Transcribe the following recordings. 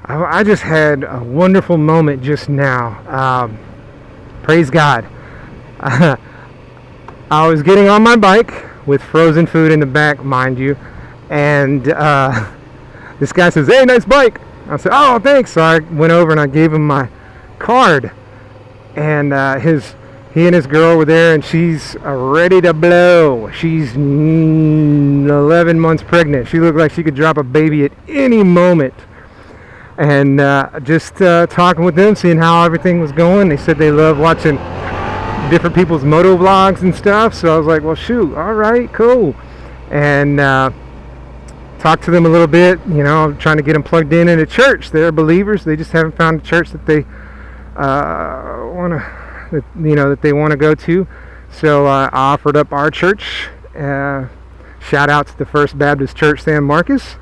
I just had a wonderful moment just now. Praise God. I was getting on my bike with frozen food in the back, mind you, and this guy says, "Hey, nice bike." I said, "Oh, thanks." So I went over and I gave him my card, and he and his girl were there, and she's ready to blow. She's 11 months pregnant. She looked like she could drop a baby at any moment. And just talking with them, seeing how everything was going. They said they love watching different people's moto vlogs and stuff. So I was like, well, shoot, all right, cool. And talked to them a little bit. You know, I'm trying to get them plugged in a church. They're believers. They just haven't found a church that they that they want to go to. So I offered up our church. Shout out to the First Baptist Church San Marcos,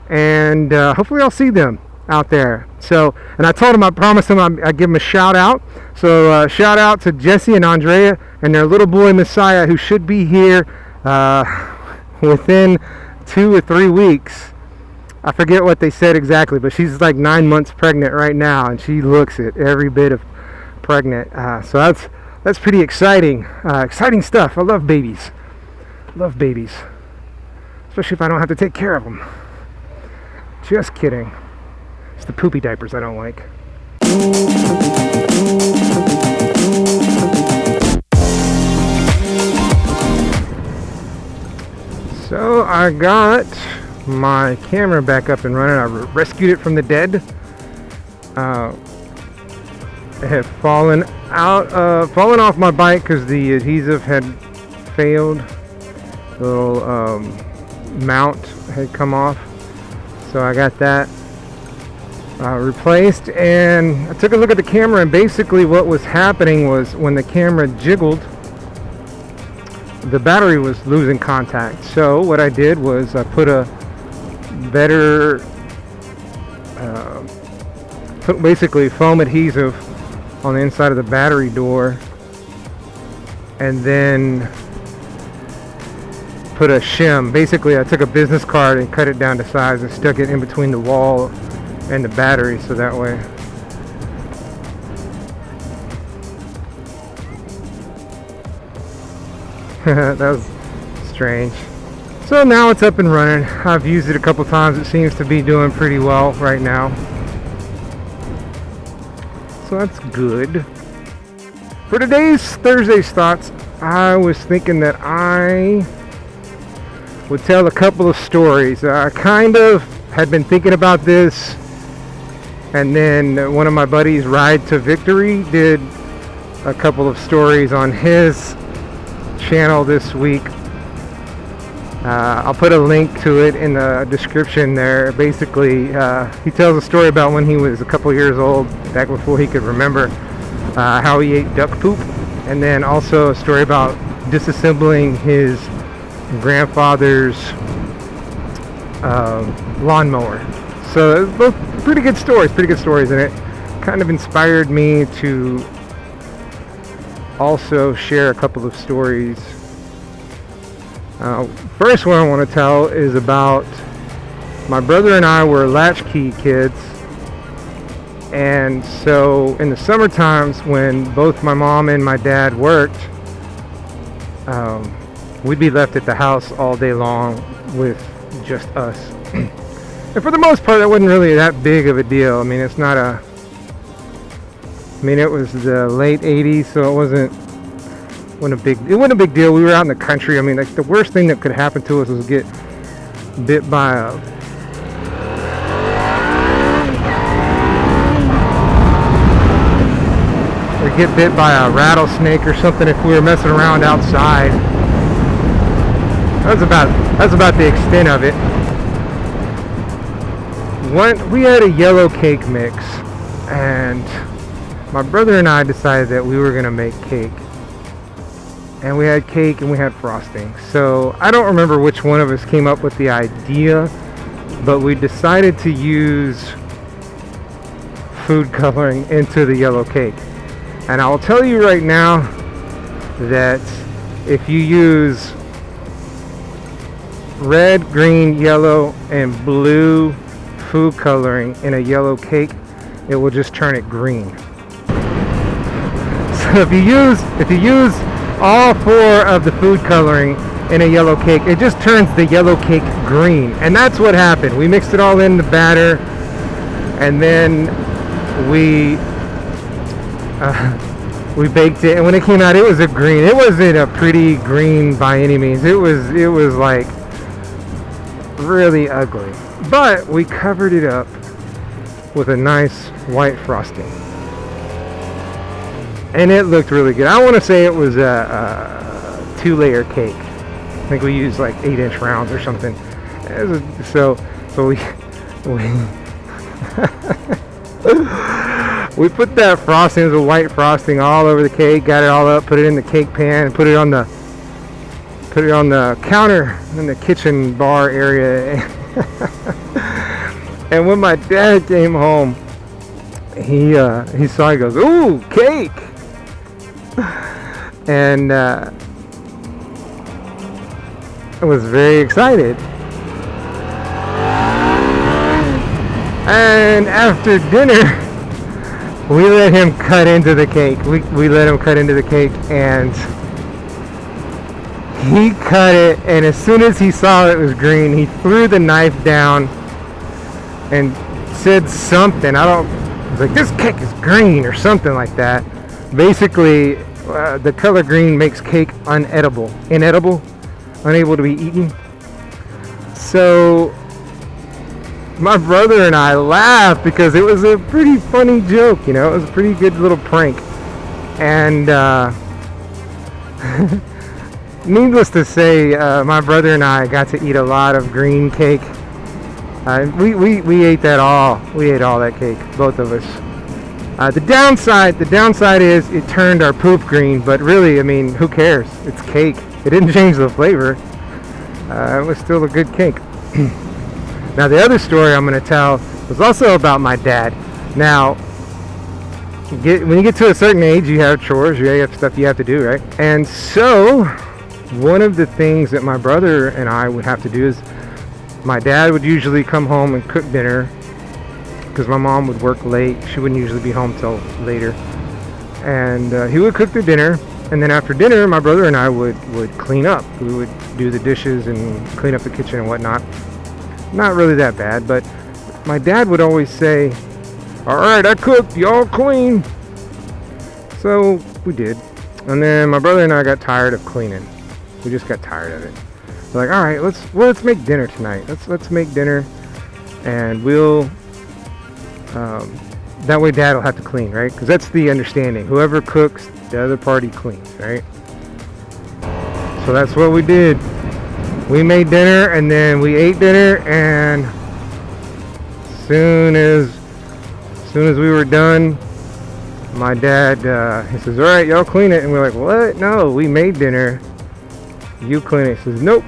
and hopefully I'll see them out there. So, and I told them, I promised them I'd give them a shout out. So shout out to Jesse and Andrea and their little boy Messiah, who should be here within 2 or 3 weeks. I forget what they said exactly, but she's like 9 months pregnant right now, and she looks it every bit of pregnant. So that's pretty exciting. Exciting stuff. I love babies. Love babies, especially if I don't have to take care of them. Just kidding. It's the poopy diapers I don't like. So I got my camera back up and running. I rescued it from the dead. It had fallen off my bike because the adhesive had failed. The little mount had come off. So I got that replaced, and I took a look at the camera, and basically what was happening was when the camera jiggled, the battery was losing contact. So what I did was I put a better basically foam adhesive on the inside of the battery door, and then put a shim. Basically I took a business card and cut it down to size and stuck it in between the wall and the battery, so that way that was strange. So now it's up and running. I've used it a couple times. It seems to be doing pretty well right now, so that's good. For today's Thursday's thoughts, I was thinking that I would tell a couple of stories. I kind of had been thinking about this, and then one of my buddies, Ride to Victory, did a couple of stories on his channel this week. I'll put a link to it in the description there. Basically, he tells a story about when he was a couple years old, back before he could remember, how he ate duck poop, and then also a story about disassembling his grandfather's lawnmower. So both pretty good stories, and it kind of inspired me to also share a couple of stories. First one I want to tell is about my brother and I were latchkey kids, and so in the summer times when both my mom and my dad worked, we'd be left at the house all day long with just us. And for the most part, that wasn't really that big of a deal. I mean, it was the late 80s, so it wasn't a big deal. We were out in the country. I mean, like, the worst thing that could happen to us was get bit by a rattlesnake or something if we were messing around outside. That's about the extent of it. We had a yellow cake mix, and my brother and I decided that we were going to make cake. And we had cake and we had frosting. So I don't remember which one of us came up with the idea, but we decided to use food coloring into the yellow cake. And I will tell you right now that if you use red, green, yellow, and blue food coloring in a yellow cake, it will just turn it green. So if you use all 4 of the food coloring in a yellow cake, it just turns the yellow cake green. And that's what happened. We mixed it all in the batter, and then we baked it, and when it came out, it was a green. It wasn't a pretty green by any means. It was like really ugly. But we covered it up with a nice white frosting, and it looked really good. I want to say it was a 2-layer cake. I think we used like 8-inch rounds or something. So we we put that frosting, the white frosting, all over the cake. Got it all up, put it in the cake pan, and put it on the counter in the kitchen bar area. And when my dad came home, he saw, he goes, "Ooh, cake!" And I was very excited. And after dinner, we let him cut into the cake. We let him cut into the cake, and he cut it, and as soon as he saw it was green, he threw the knife down and said something. I was like, "This cake is green," or something like that. Basically, the color green makes cake inedible, unable to be eaten. So my brother and I laughed because it was a pretty funny joke, you know. It was a pretty good little prank. And needless to say, my brother and I got to eat a lot of green cake. We ate that all. We ate all that cake, both of us. The downside is it turned our poop green, but really, I mean, who cares? It's cake. It didn't change the flavor. It was still a good cake. Now, the other story I'm going to tell was also about my dad. Now, when you get to a certain age, you have chores, you have stuff you have to do, right? And so, one of the things that my brother and I would have to do is, my dad would usually come home and cook dinner, because my mom would work late. She wouldn't usually be home till later. And he would cook the dinner, and then after dinner, my brother and I would clean up. We would do the dishes and clean up the kitchen and whatnot. Not really that bad, but my dad would always say, "All right, I cooked, y'all clean." So we did. And then my brother and I got tired of cleaning. We just got tired of it. We're like, "All right, let's make dinner tonight. Let's make dinner, and we'll that way Dad will have to clean, right? Because that's the understanding. Whoever cooks, the other party cleans, right?" So that's what we did. We made dinner, and then we ate dinner, and soon as we were done, my dad he says, "All right, y'all clean it." And we're like, "What? No, we made dinner. You clean it." He says, "Nope,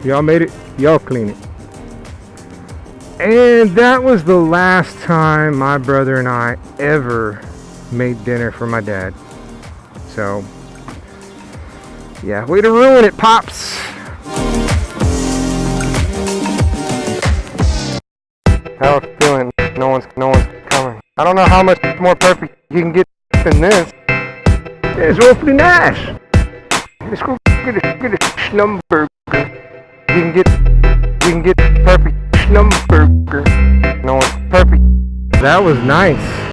y'all made it, y'all clean it." And that was the last time my brother and I ever made dinner for my dad. So, yeah, way to ruin it, Pops. How I'm feeling? No one's coming. I don't know how much more perfect you can get than this. It's awfully nice. Let's go get a schlumburger. You can get perfect schlumburger. No one's perfect. That was nice.